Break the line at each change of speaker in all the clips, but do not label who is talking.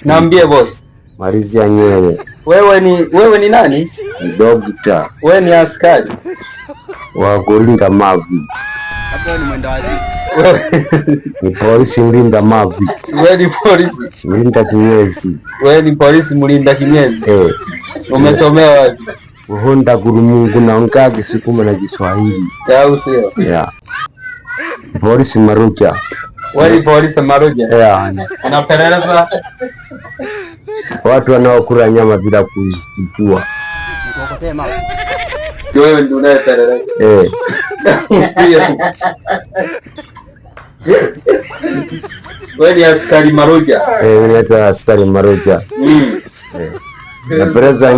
Naambie boss.
Malizia nywele.
Wewe ni nani?
Dokta.
Wewe ni askari
wa kulinda mavi.
Hapo ni mwenda wapi?
Ni polisi mlinda mavi.
Wewe ni polisi
mlinda kinyezi.
Wewe ni polisi mlinda kinyezi? Umesomea wapi?
Uhonda Gurumungu na ongea Kisukuma na Kiswahili.
Au sio?
Yeah. Polisi Maruja.
Wewe ni polisi Maruja?
Yeah.
Unapeleleza
watu wanaokula nyama bila kujua.
Wewe ndio unayepeleleza? Sio. Wewe ni askari Maruja?
Mimi ni askari Maruja. Napeleleza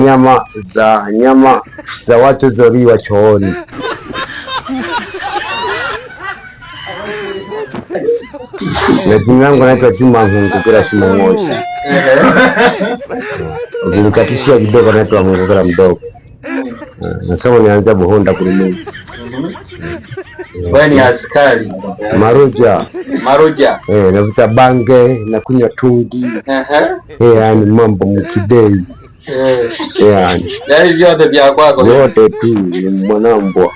nyama za watu zoliwa chooni. Na jina langu naitwa Juma Mhungukira Shimomoshi. Ukinikatishia kidogo naitwa Mhungukira mdogo. Nasema nianza Buhonda Gurumungu.
Wewe ni askari
Maruja.
Maruja.
Navuta bange, nakunywa tudi. Yani mambo mkidei.
Yani vyote vya kwako.
Yote tu ni mwanambo.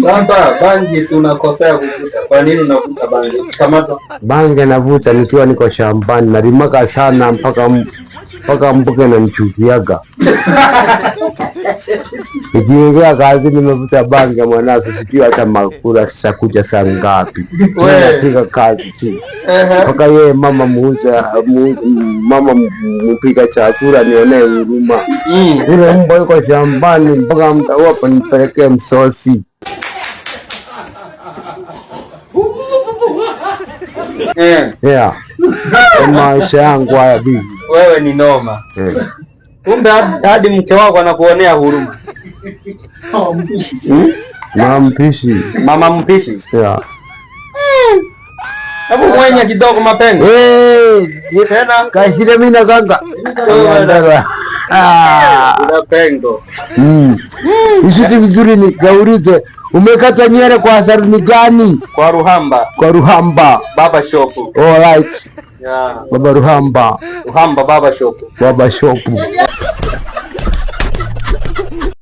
Sasa bangi si unakosea kuvuta. Kwa nini unavuta bangi? Kamata
bangi navuta nikiwa niko shambani, nalimaka sana mpaka mbuke na mchukiaga. Nikiingia kazi nimevuta bangi mwanangu, sijui hata makula sasa kuja saa ngapi. Napiga kazi tu. Mpaka yeye mama mpika chakula nionee huruma. Ule mbwa yuko shambani mpaka mtau hapa nipelekee msosi. Maisha yangu haya bibi.
Wewe ni noma. Kumbe hadi mke wako anakuonea huruma. Mama mpishi. Hebu mwenye kidogo mapengo.
Tena kashire mimi na kanga.
Una pengo.
Isiti vizuri ni gaulize. Umekata nywele kwa saluni gani?
Kwa Ruhamba.
Kwa Ruhamba
Baba Shop.
All right.
Yeah.
Baba Ruhamba.
Ruhamba Baba Shop.
Baba Shop.